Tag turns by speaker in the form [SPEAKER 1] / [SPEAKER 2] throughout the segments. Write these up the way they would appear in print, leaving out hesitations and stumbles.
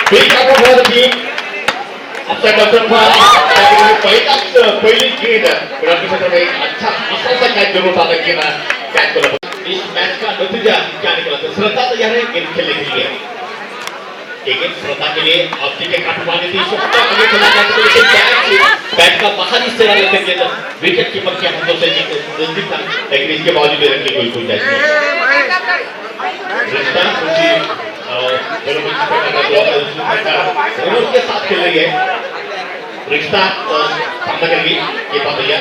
[SPEAKER 1] Big up for the team. After Dr. पहिली गेंद रनसाठी अच्छा असा कैच जरूर था लेकिन कैच को इस मैच का नतीजा क्या निकला तो श्रद्धा तैयार है गेंद खेलने के लिए लेकिन श्रद्धा के लिए अब के काटवाने थी शॉट आगे चला गया तो लेकिन बैट का बाहरी सिरा लेकर के विकेट कीपर के हाथों से नजदीक था लेकिन इसके बावजूद रन की कोई गुंजाइश नहीं रिश्ता खुशी दोनों के साथ खेल रही है रिश्ता सामना करेगी ये बात भैया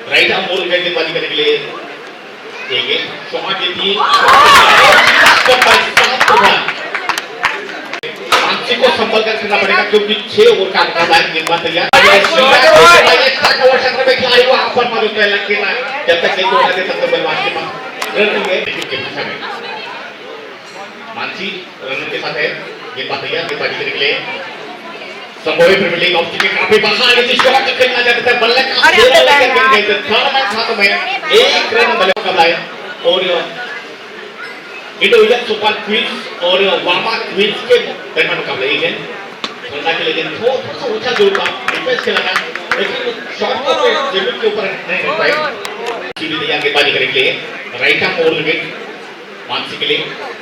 [SPEAKER 1] राइट आर्म बॉल गेंदबाजी करने के लिए एक शॉट देती मानसी को संभल कर करना पड़ेगा क्योंकि 6 ओवर का अंतर है गेंदबाज तैयार क्षेत्र में खिलाड़ी वहां पर मौजूद है लेकिन जब तक नहीं होता तब तक बल्लेबाज के पास रन नहीं है के भाषा में मानसी रन के साथ है गेंदबाज तैयार गेंदबाजी करने के लिए संभव प्रीमियर लीग ऑफ के काफी बाहर इस शॉट खेलना चाहते थे बल्ले का लेकर गए थे थर्ड मैच साथ में एक रन बल्ले का लाया और इंडिविजुअल सुपर क्वींस और वामा क्वींस के दरमियान मुकाबला ये खेलना के लिए थोड़ा सा ऊंचा जोर था डिफेंस खेलना लेकिन शॉट को जमीन के ऊपर नहीं कर पाए सीधी तैयार गेंदबाजी करने के लिए right arm over wicket Mansi के लिए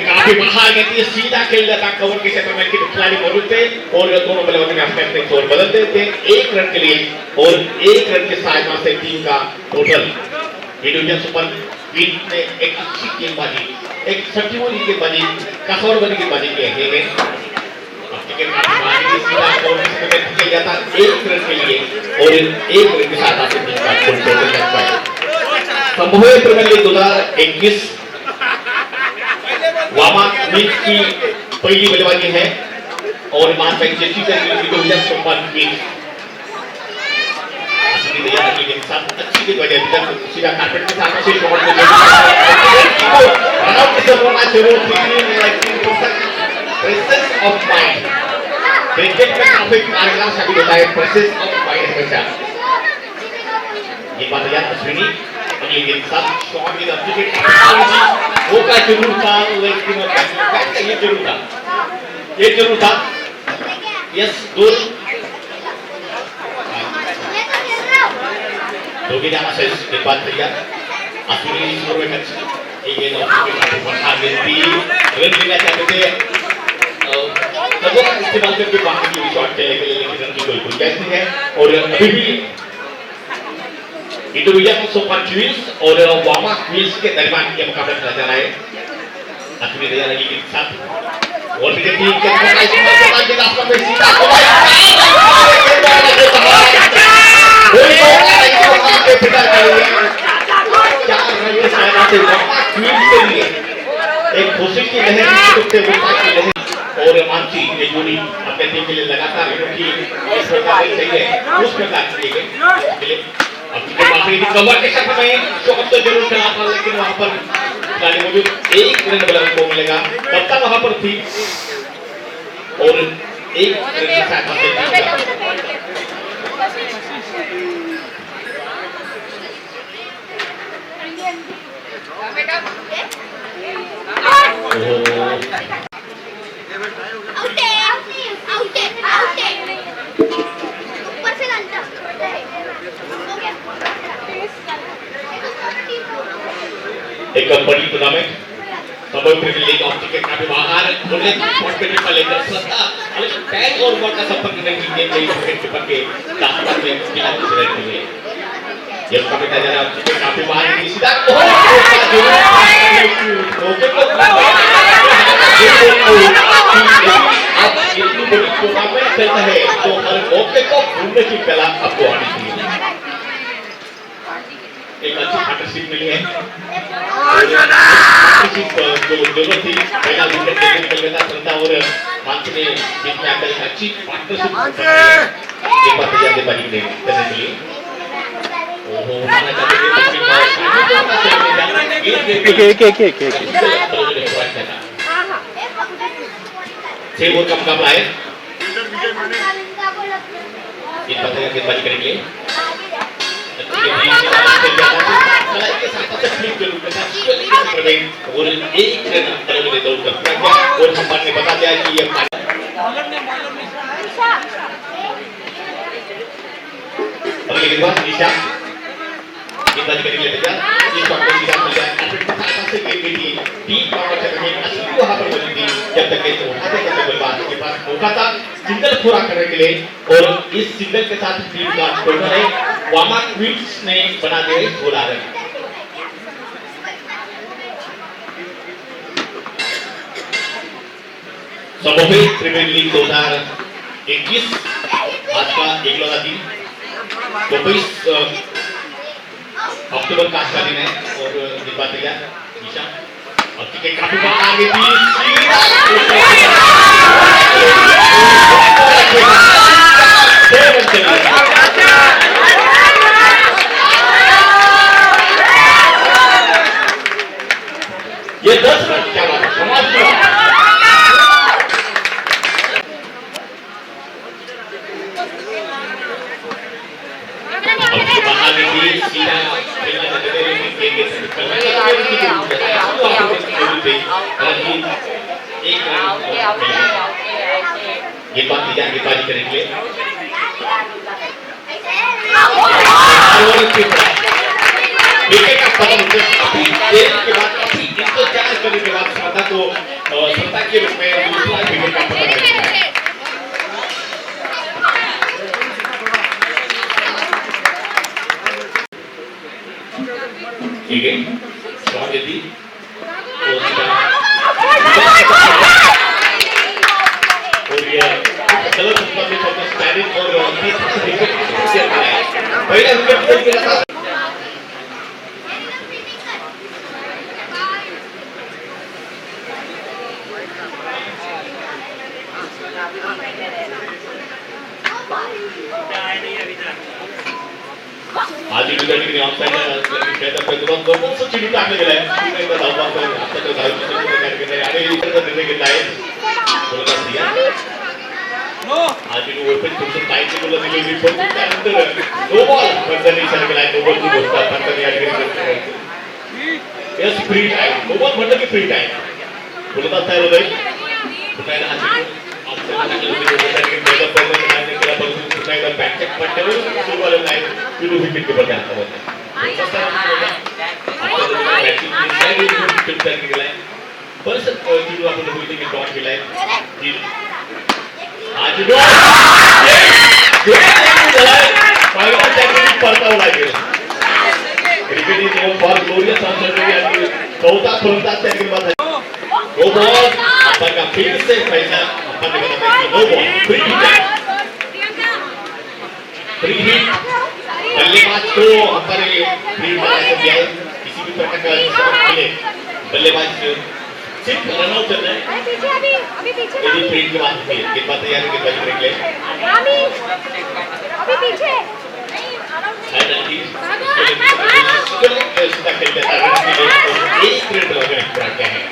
[SPEAKER 1] काफी बाहर गई थी सीधा खेल जाता कवर के क्षेत्र में खिलाड़ी मौजूद थे और दोनों बल्लेबाजों ने अपने अपने स्कोर बदल देते एक रन के लिए और एक रन की सहायता से टीम का टोटल इंडिविजुअल सुपर क्वीन ने एक अच्छी गेंदबाजी एक सटीक गेंदबाजी कसौर बनी गेंदबाजी की है सीधा कवर में खेल जाता एक रन के लिए और एक रन की सहायता से टीम का टोटल संभव प्रीमियर लीग 2021 वामा क्वींस की पहली बल्लेबाजी है और मान मैनचेस्टर सिटी के लिए सुपर क्वींस असली तैयार की के साथ अच्छी गेंदबाजी इधर सीधा कारपेट के साथ से शॉट में रन आउट के होना जरूर थी लेकिन प्रेजेंस ऑफ माइंड क्रिकेट में काफी कारगर साबित होता है प्रेजेंस ऑफ माइंड हमेशा ये बात याद अश्विनी अगले साथ शॉट की तरफ से वो का जरूर था लेकिन ये जरूर था यस दो के जाना से इसके बाद भैया अश्विनी स्कोर में अच्छी ये नौकरी के बढ़ा देती रन लेना चाहते थे तब वो इस्तेमाल करके बाकी की शॉट खेलने के लिए लेकिन रन की कोई गुंजाइश नहीं है और अभी भी इंडिविजुअल सुपर क्वींस और वामा क्वींस के दरमियान ये मुकाबला खेला जा रहा है अश्विनी तैयार है के साथ और भी टीम के समाज के रास्ते में सीधा एक खुशी की लहर और मानसी ये जोड़ी अपने टीम के लिए लगातार इनकी इस प्रकार से चाहिए उस प्रकार से अब के बाहरी कवर के क्षेत्र में शॉट तो जरूर चला था लेकिन वहां पर खिलाड़ी मौजूद एक रन बल्लेबाज को मिलेगा तब तक वहां पर थी और एक रन की सहायता एक बड़ी टूर्नामेंट संभव प्रीमियर लीग ऑफ क्रिकेट काफी बाहर उन्हें स्पॉट पे ट्रिपल लेकर श्रद्धा लेकिन टैग और बॉल का संपर्क नहीं किए गए विकेट कीपर के दास्तान में खिलाड़ी से रहते हुए ये काफी जा रहा है काफी बाहर सीधा अब इतनी बड़ी टूर्नामेंट चलता है तो हर मौके को ढूंढने की कला आपको आनी चाहिए एक अच्छी पार्टनरशिप मिली है जरूरत थी पहला विकेट निकल गया था श्रद्धा और मानसी ने बीच में आकर एक अच्छी पार्टनरशिप एक बार तैयार गेंदबाजी करने के लिए ओहो माना चाहते हैं छह ओवर का मुकाबला है एक बार तैयार गेंदबाजी करेंगे अश्वनी के क्षेत्र में और एक रन अंतर में दौड़कर पूरा किया और अंपायर ने बता दिया कि ये अगले गेंदबाज निशा गेंदबाजी करने के लिए तैयार इस बार को निशा मिल गया फिर पता से गेंद की टीम पावर चक्र में असली वहां पर मौजूद थी जब तक गेंद उठाते करते गेंदबाज के पास मौका था सिंगल पूरा करने के लिए और इस सिंगल के साथ टीम का टोटल है वामा क्वींस ने बना दिए 16 रन समोपे प्रीमियर लीग 2021 आज का एकलौता दिन 24 अक्टूबर का आज का दिन है और गेंदबाज तैयार निशा और ठीक है काफी बार आगे ये 10 रन क्या बात है समाज की बात ये बात गेंदबाजी करेंगे विकेट का पतन काफी देर के बाद काफी इंतजार करने के बाद स्पर्धा को सत्ता के रूप में दूसरा विकेट का पतन करता है ठीक है शॉट यदि और ये गलत उत्तर में चलता स्टैंडिंग और विकेट पहले विकेट के लगा आज ही विकेट के ऑफ साइड कहता है तो दोनों से चिड़ी टाकने के लिए मैं बताऊं बात है अब तक दारू से करने के लिए आगे इधर का देने के लिए बोला दिया आज ही ओपन तुमसे टाइम से बोला दिया रिपोर्ट के अंदर नो बॉल बंदा नहीं चल के लाइन नो बॉल की घोषणा करता नहीं आगे करते yes free time no ball मतलब कि फ्री टाइम बोलता था भाई बताया आज आप से ना कि बोलता है कि मेरा परफॉर्मेंस लाने के लिए बस बताया बैकचेक पट्टे में शुरू वाले लाइन टू विकेट के ऊपर जाता होता है बस चीजों आपण बोलते की डॉट केलाय आज डॉट पहिला टॅकल परतावा लागेल cricket is known for glorious uncertainty आणि चौथा फलंदाज टॅकल बाद नो बॉल अपन का फिर से पहला अपन ने बताया कि नो बॉल फ्री हिट बल्लेबाज को हमारे फ्री मारने दिया किसी भी प्रकार का मिले बल्लेबाज सिर्फ रन आउट करना है अभी पीछे यदि फ्री की बात है कि बात तैयार के बच रहे अभी पीछे सीधा खेल देता है एक मिनट लगने पूरा क्या है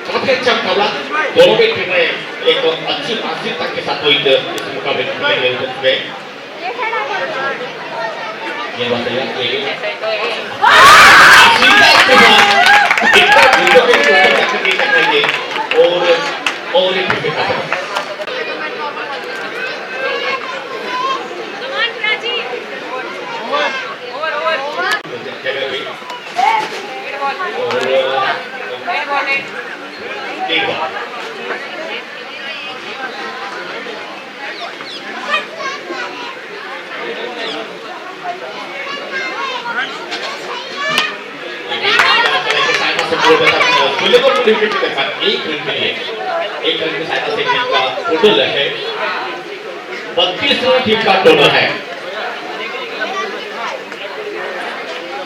[SPEAKER 1] काफी अच्छा मुकाबला दोनों के टीम ने एक अच्छी मानसिकता के साथ हुई इस मुकाबले में ये बात है इतना वीडियो के ऊपर तक नहीं करेंगे और एक विकेट का एक रन के लिए एक रन की सहायता से टीम का टोटल है 32 रन टीम का टोटल है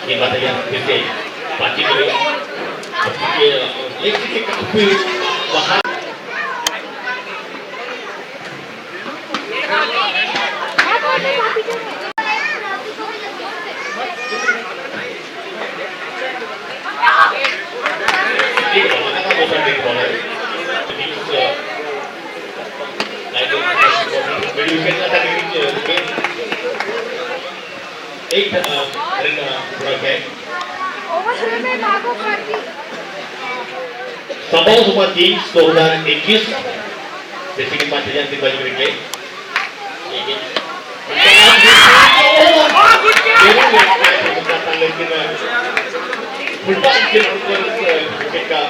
[SPEAKER 1] ये बताइए फिर से पार्टी के लिए एक के काफी बाहर एक रन पूरा है संभव सुपर किंग्स 2021 जैसे कि 5000 की बाजी करेंगे लेकिन उल्टा क्रिकेट का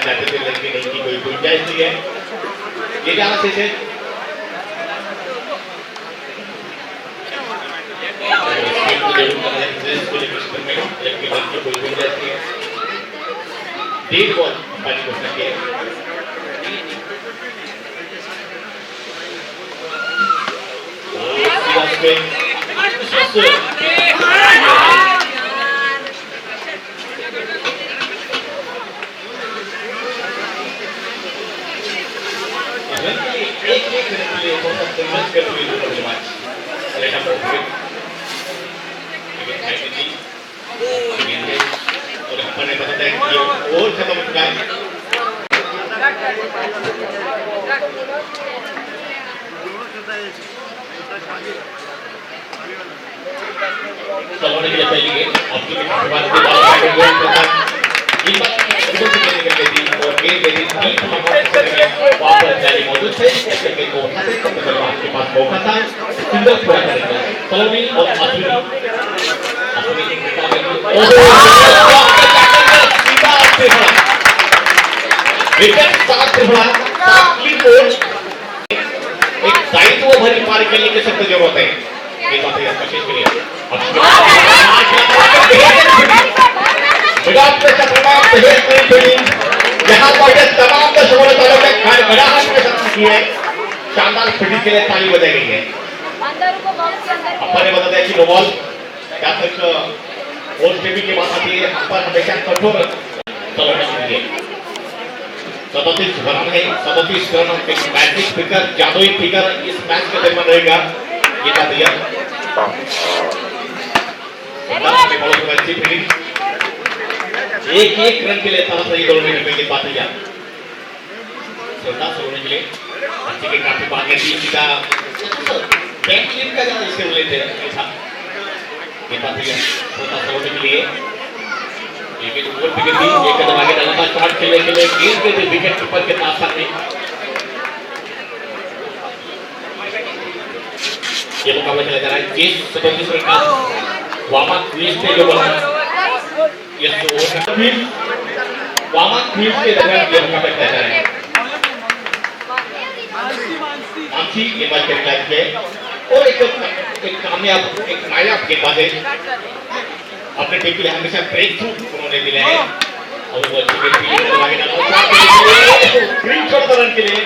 [SPEAKER 1] चाहते थे लेकिन इनकी कोई गुंजाइश नहीं है ये क्या से डेढ़ बॉल पानी को सके और अपने बताता है कि और खत्म हो चुका है चलने के लिए पहले गेम आपकी बाद के बाद गोल करता इन बात को खेलने के लिए और गेम के दिन तीन वापस जाने मौजूद थे ऐसे के को उठाते तो आपके पास मौका था सिंगल पूरा करेंगे सलोनी और अश्विनी विकेट सात त्रिभुवन एक दायित्व भरी पारी खेलने की सख्त जरूरत है ये बात है कोशिश के लिए यहाँ पर तमाम दर्शकों ने गड़ाहट के साथ की है शानदार फील्डिंग के लिए ताली बजाई गई है अपन ने बताया कि नो बॉल क्या तक ओल्ड टीवी की बात आती है पर हमेशा कठोर चलने चाहिए 37 रन है 37 रन एक मैजिक फिगर जादुई फिगर इस मैच के दरमियान रहेगा ये बात है एक रन के लिए तरफ सही दोनों में की बात है श्रद्धा सोने के लिए अच्छे के काफी बात है टीम का बैटिंग का जब इसके लेते हैं ऐसा ये बात है श्रद्धा सोने के लिए एक ओवर विकेट दी एक कदम आगे डालना शॉट खेलने के लिए गेंद के विकेट कीपर के सामने ये मुकाबला चला जा रहा है 37 रन का वामा क्रीज पे जो बना ये वामा क्रीज के दरमियान ये मुकाबला चला जा रहा है आंखी ये मैच खेलना है और एक कामयाब एक नायाब गेंदबाज है अपने टीम के लिए हमेशा ब्रेक थ्रू उन्होंने मिले हैं और वो अच्छी गेंद आगे डाला ग्रीन शॉट रन के लिए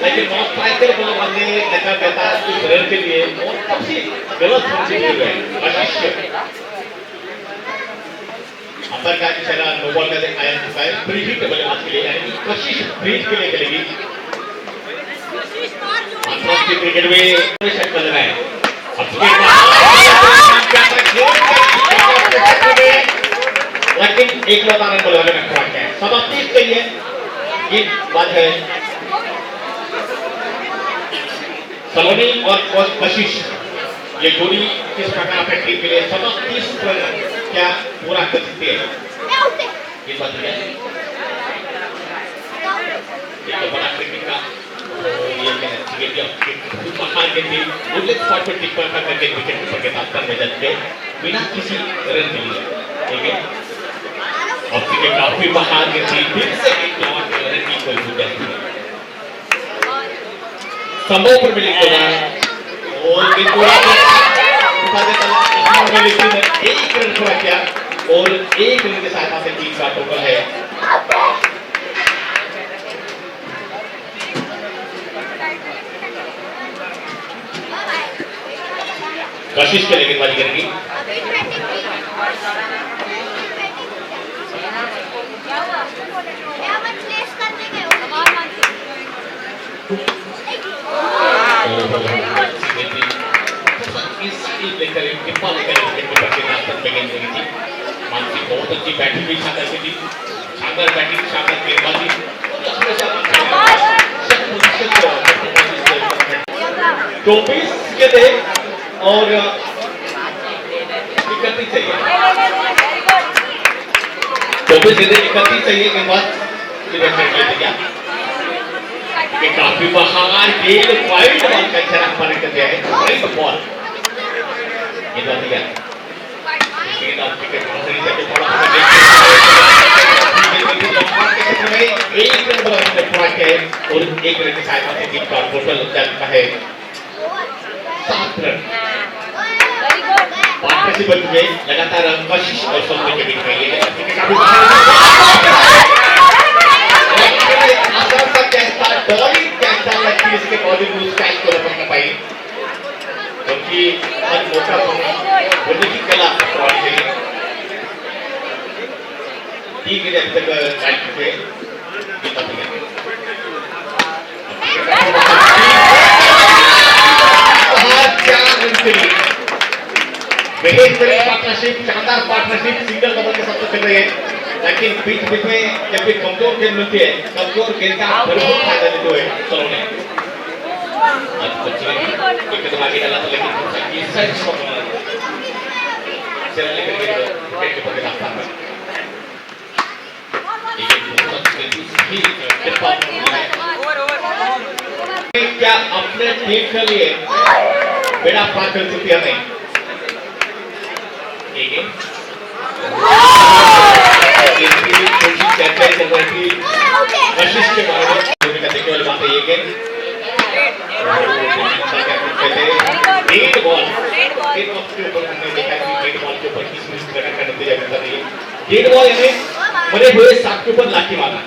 [SPEAKER 1] लेकिन बहुत स्ट्राइकर बल्लेबाज ने देखा कहता है उस रन के लिए और काफी गलत फंसी हुई है आशीष अंतर का इशारा नो बॉल का आया है फ्री हिट बल्लेबाज के लिए यानी कोशिश फ्री हिट के लिए खेलेगी अंतरराष्ट्रीय क्रिकेट में शट कर रहा है अब लेकिन एक लौटा रन बल्लेबाज ने खड़ा किया है 37 के लिए ये बात है सलोनी और कशिश ये जोड़ी किस प्रकार अपने टीम के लिए 37 रन क्या पूरा कर सकती है ये बात है ये तो बड़ा क्रिकेट का ये कहना चाहिए कि महान के टीम बुलेट स्पॉट पर टिक पर करके विकेट कीपर के साथ में जाते बिना किसी रन के लिए ठीक है और क्रिकेट काफी महान के टीम फिर से एक जवान के रन की कोई गुंजाइश नहीं संभव पर मिली तो और ये पूरा उठा देता है लेकिन एक रन पूरा किया और एक रन के सहायता से टीम का टोटल है कशिश के लेकिन बाजी करेंगी मानसिक बहुत अच्छी बैटिंग भी शानदार की थी शानदार बैटिंग शानदार गेंदबाजी 24 के थे और 31 चाहिए, 24 से 31 चाहिए के बाद काफी बहार गेंद वाइड बॉल का इशारा हमारे करते हैं, वाइड बॉल ये बात है गेंद आप क्रिकेट मसली से थोड़ा एक रन बनाने पूरा किया है और एक रन के साथ में टीम का टोटल हो जाता है 7 रन। पार्टिसिपेंट में लगातार कशिश और सौम्य के बीच में ये काफी आसान सा कैसा बॉलिंग कैसा लगती है इसके बॉलिंग को स्ट्राइक को रखने का पाई क्योंकि हर मौका बोलने की कला बॉल है ठीक है जब तक लाइट पे बेहतरीन पार्टनरशिप, शानदार पार्टनरशिप सिंगल डबल के साथ चल रही है, लेकिन बीच बीच में जब भी कमजोर गेंद मिलती है कमजोर गेंद का भरपूर फायदा लेते हुए सोनू ने एक दिमागी डाला था लेकिन ये सच चल लेकर के विकेट के पकड़ रखा है क्या अपने टीम के लिए बेड़ा पार कर चुकी है नहीं चर्चा चल रही थी कशिश के बारे में देखने वाली बात है ये गेंद रेड बॉल के ऊपर हमने देखा कि रेड बॉल के ऊपर किस तरह का नतीजा मिलता है रेड बॉल यानी मरे हुए सांप के ऊपर लाठी मारना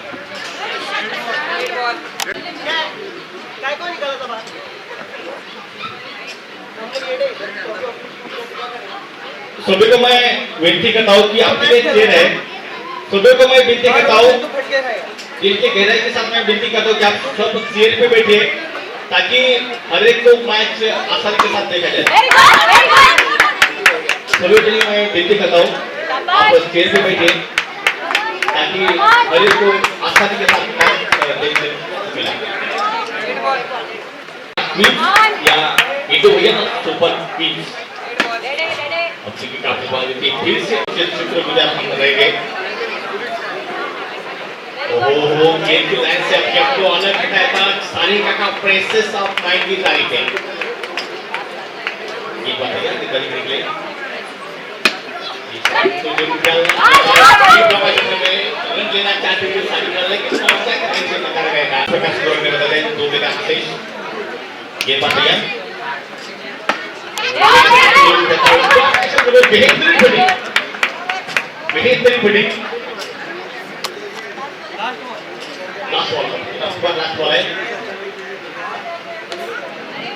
[SPEAKER 1] सभी को मैं विनती करता हूँ कि आपके लिए चेयर है सभी को मैं विनती करता हूँ दिल के गहराई के साथ मैं विनती करता हूँ कि आप सब चेयर पे बैठिए ताकि हर एक को मैच आसानी के साथ देखा जाए सभी के लिए मैं विनती करता हूँ आप चेयर पे बैठिए ताकि हर एक को आसानी के साथ मैच देखने मिला या इंडिविजुअल सुपर क्वींस अच्छी की काफी बात थी फिर से शुक्रगुजार हम रहेंगे ओहो गेंद की लाइन से अपने आप को अलग हटाया था सारी का प्रेसेस ऑफ माइंड की तारीफ है ये बताइए कि गली निकले तो जो निकल रन लेना चाहते थे सारी कर लेकिन समस्या कहीं से निकल गया प्रकाश स्कोर में बता दें 2 विकेट आशीष ये बताइए बेहतरीन फिटिंग लास्ट बॉल है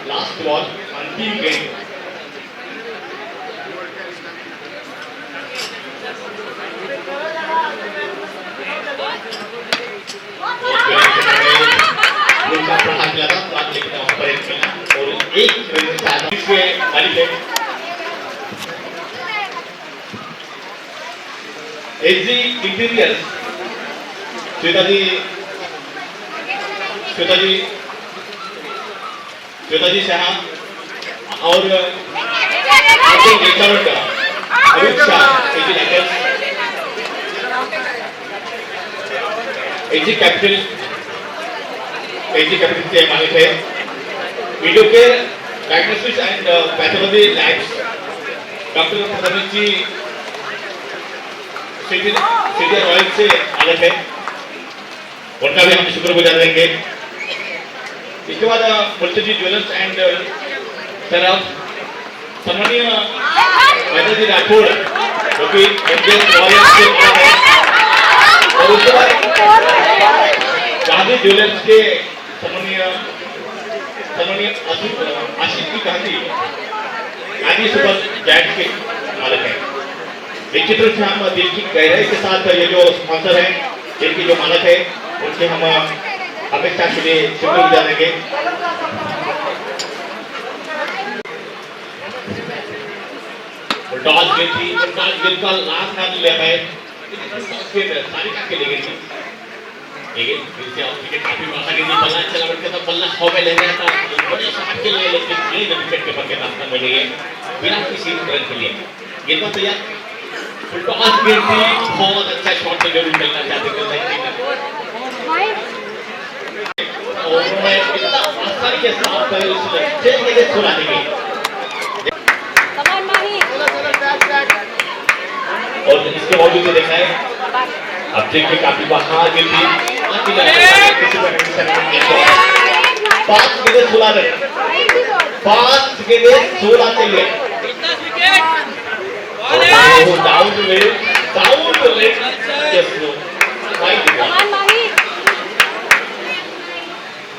[SPEAKER 1] लास्ट बॉल अंतिम गेंद उनका प्रहार किया था लेकिन वहां पर एक मिला और एक रन से मालिक है एजी इंटीरियर श्वेता जी शाह और अमित शाह एजी कैपिटल से मालिक है वीडियो के diagnosis and pathology labs doctor Pradhan ji city royal से अलग है उनका भी हम शुक्रगुजार रहेंगे इसके बाद मुल्तजी ज्वेलर्स एंड सराफ सम्मानीय मैदा जी राठौड़ जो कि इंडियन रॉयल से है और उसके बाद गांधी ज्वेलर्स के सम्मानीय आशिक की गांधी गांधी सुपर जैट के मालिक है निश्चित रूप से हम दिल की गहराई के साथ ये जो स्पॉन्सर है दिल की जो मालिक है उनसे हम अपेक्षा के लिए शुक्रगुजार रहेंगे टॉस गेंद का लास्ट रन ले पाए सारी के लिए गई लेकिन फिर से विकेट काफी आसानी से बल्ला चला बैठा था बल्ला 100 में ले गया था बड़े शॉट के लिए लेकिन पहले विकेट कीपर के नाम मिल रही है बिना किसी रन के लिए। गेंदबाज तैयार, टॉस गिरती, बहुत अच्छा शॉट से जरूर मिलना चाहते थे और मैं इतना आसानी के साथ उसने खेल छुड़ा देंगे और इसके बावजूद ये देखा है अब देखिए काफी बाहर गिरती 5 गेंदें 16 रन, 5 गेंदें 16 चाहिए। डाउन टू लेट, यस नो, वाइड बॉल।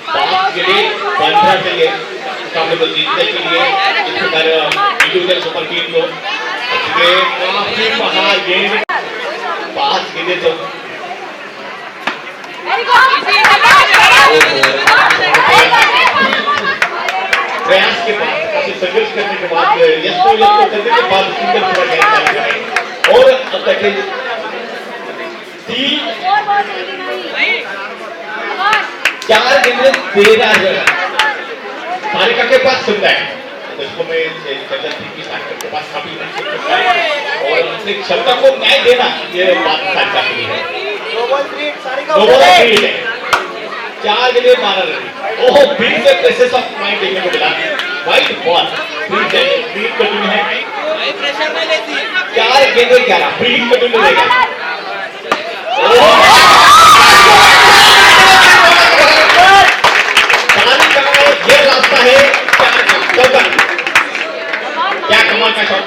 [SPEAKER 1] 5 गेंदें 15 चाहिए मुकाबले को जीतने के लिए। इस प्रकार इंडिविजुअल सुपर टीम को काफी बाहर गेंद 5 गेंदें तो प्रयास के बाद काफी संघर्ष करने के बाद यस को करने के बाद सुंदर पूरा गेंद और अब तक 4 गेंदें 13 रन सारिका के पास सुनता है इसको मैं चंदन सिंह की सारिका के पास काफी और अपनी क्षमता को न्याय देना ये बात सारिका की है। ग्लोबल थ्री है 4 गेंदें 12 रन। ओह बिग से प्रेसेस ऑफ माइंड देखने को मिला। वाइड बॉल फ्री कंटिन्यू है, प्रेशर में लेती है 4 गेंदें 11 फ्री कंटिन्यू देगा। ये रास्ता है क्या कमाल का शॉट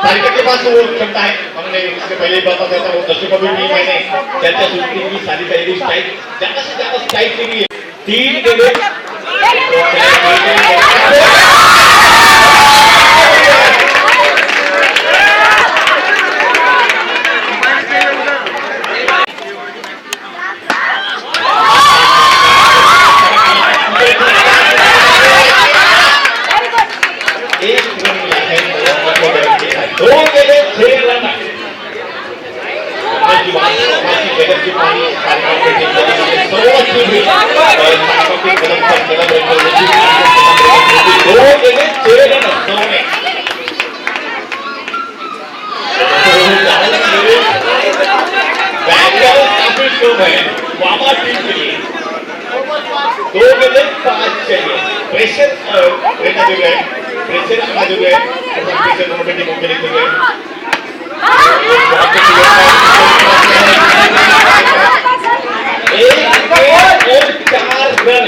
[SPEAKER 1] सारिका के पास वो क्षमता है। हमने इससे पहले ही बता था वो दर्शकों भी मैंने चर्चा सुनती हुई सारिका यदि स्ट्राइक ज्यादा से ज्यादा स्ट्राइक के लिए 3 गेंदें प्रेशर रहना जो है प्रेशर आना जो है प्रेशर रोटेटिंग होकर निकल गए 1 और 4 रन